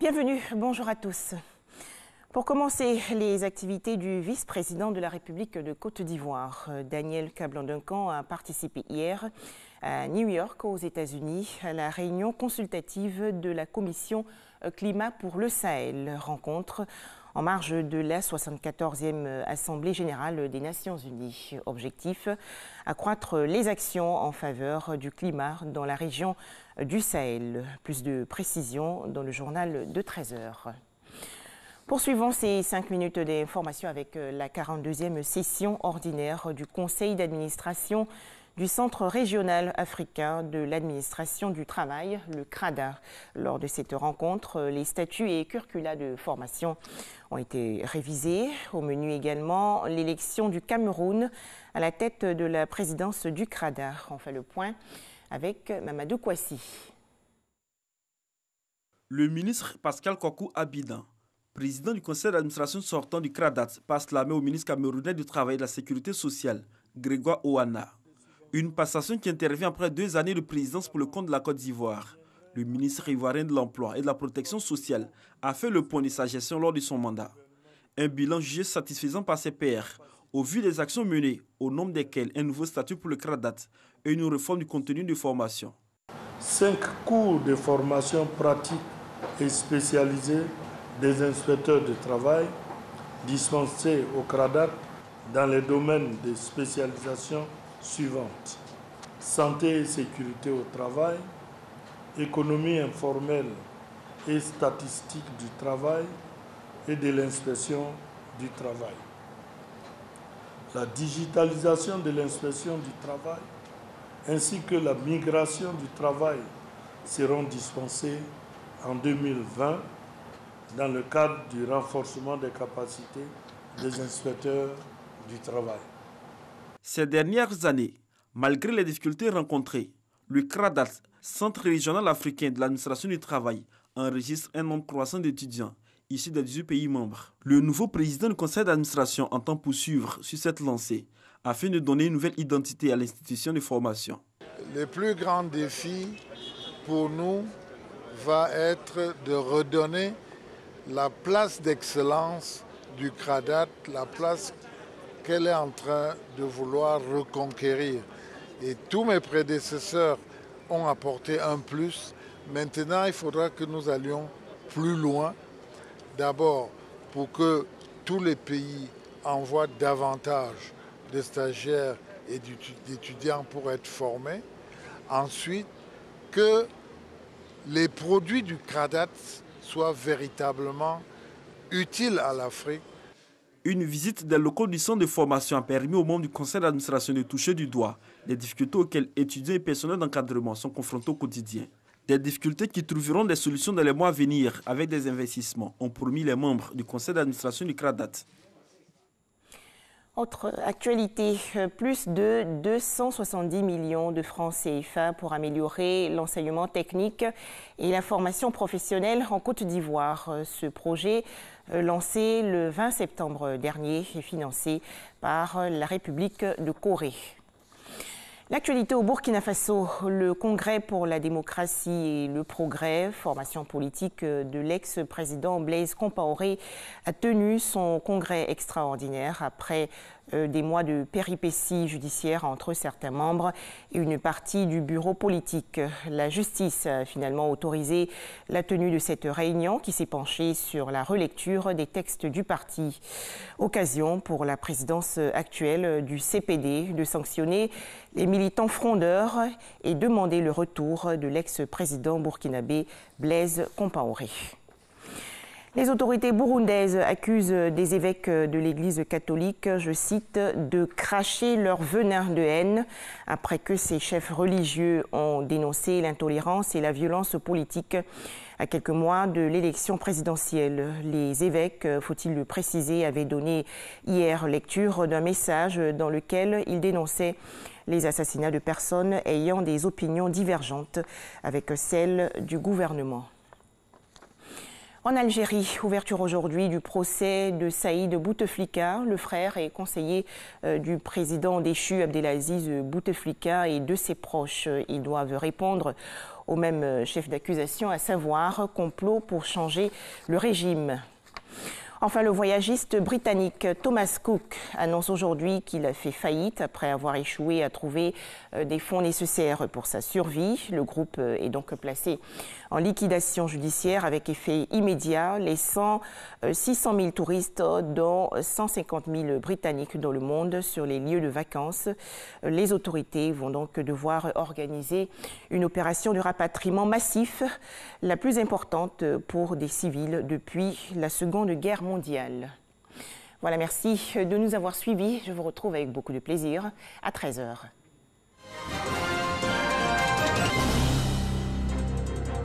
Bienvenue, bonjour à tous. Pour commencer, les activités du vice-président de la République de Côte d'Ivoire, Daniel Kablan-Duncan, a participé hier à New York, aux États-Unis, à la réunion consultative de la Commission Climat pour le Sahel, rencontre en marge de la 74e Assemblée générale des Nations unies. Objectif, accroître les actions en faveur du climat dans la région du Sahel. Plus de précisions dans le journal de 13 h. Poursuivons ces 5 minutes d'information avec la 42e session ordinaire du Conseil d'administration du Centre régional africain de l'administration du travail, le CRADA. Lors de cette rencontre, les statuts et curricula de formation ont été révisés. Au menu également, l'élection du Cameroun à la tête de la présidence du CRADA. On fait le point avec Mamadou Kouassi. Le ministre Pascal Kokou Abidjan, président du conseil d'administration sortant du CRADAT, passe la main au ministre camerounais du Travail et de la Sécurité sociale, Grégoire Ouana. Une passation qui intervient après 2 années de présidence pour le compte de la Côte d'Ivoire. Le ministre ivoirien de l'Emploi et de la Protection sociale a fait le point de sa gestion lors de son mandat. Un bilan jugé satisfaisant par ses pairs, au vu des actions menées, au nombre desquelles un nouveau statut pour le CRADAT et une réforme du contenu de formation. 5 cours de formation pratique et spécialisés des inspecteurs de travail dispensés au CRADAT dans les domaines de spécialisation suivantes: santé et sécurité au travail, économie informelle et statistique du travail et de l'inspection du travail. La digitalisation de l'inspection du travail ainsi que la migration du travail seront dispensées en 2020 dans le cadre du renforcement des capacités des inspecteurs du travail. Ces dernières années, malgré les difficultés rencontrées, le CRADAT, Centre régional africain de l'administration du travail, enregistre un nombre croissant d'étudiants issus des 18 pays membres. Le nouveau président du conseil d'administration entend poursuivre sur cette lancée afin de donner une nouvelle identité à l'institution de formation. Le plus grand défi pour nous va être de redonner la place d'excellence du CRADAT, la place qu'elle est en train de vouloir reconquérir. Et tous mes prédécesseurs ont apporté un plus. Maintenant, il faudra que nous allions plus loin. D'abord, pour que tous les pays envoient davantage de stagiaires et d'étudiants pour être formés. Ensuite, que les produits du CRADAT soient véritablement utiles à l'Afrique. Une visite des locaux du centre de formation a permis aux membres du conseil d'administration de toucher du doigt les difficultés auxquelles étudiants et personnels d'encadrement sont confrontés au quotidien. Des difficultés qui trouveront des solutions dans les mois à venir avec des investissements, ont promis les membres du conseil d'administration du CRADAT. Autre actualité, plus de 270 millions de francs CFA pour améliorer l'enseignement technique et la formation professionnelle en Côte d'Ivoire. Ce projet, lancé le 20 septembre dernier, est financé par la République de Corée. L'actualité au Burkina Faso, le Congrès pour la démocratie et le progrès, formation politique de l'ex-président Blaise Compaoré, a tenu son congrès extraordinaire après des mois de péripéties judiciaires entre certains membres et une partie du bureau politique. La justice a finalement autorisé la tenue de cette réunion qui s'est penchée sur la relecture des textes du parti. Occasion pour la présidence actuelle du CPD de sanctionner les militants frondeurs et demander le retour de l'ex-président burkinabé Blaise Compaoré. Les autorités burundaises accusent des évêques de l'Église catholique, je cite, de cracher leur venin de haine après que ces chefs religieux ont dénoncé l'intolérance et la violence politique à quelques mois de l'élection présidentielle. Les évêques, faut-il le préciser, avaient donné hier lecture d'un message dans lequel ils dénonçaient les assassinats de personnes ayant des opinions divergentes avec celles du gouvernement. En Algérie, ouverture aujourd'hui du procès de Saïd Bouteflika, le frère et conseiller du président déchu Abdelaziz Bouteflika et de ses proches. Ils doivent répondre au même chef d'accusation, à savoir complot pour changer le régime. Enfin, le voyagiste britannique Thomas Cook annonce aujourd'hui qu'il a fait faillite après avoir échoué à trouver des fonds nécessaires pour sa survie. Le groupe est donc placé en liquidation judiciaire avec effet immédiat, laissant 600 000 touristes, dont 150 000 Britanniques dans le monde, sur les lieux de vacances. Les autorités vont donc devoir organiser une opération de rapatriement massif, la plus importante pour des civils depuis la Seconde Guerre mondiale. Voilà, merci de nous avoir suivis. Je vous retrouve avec beaucoup de plaisir à 13h.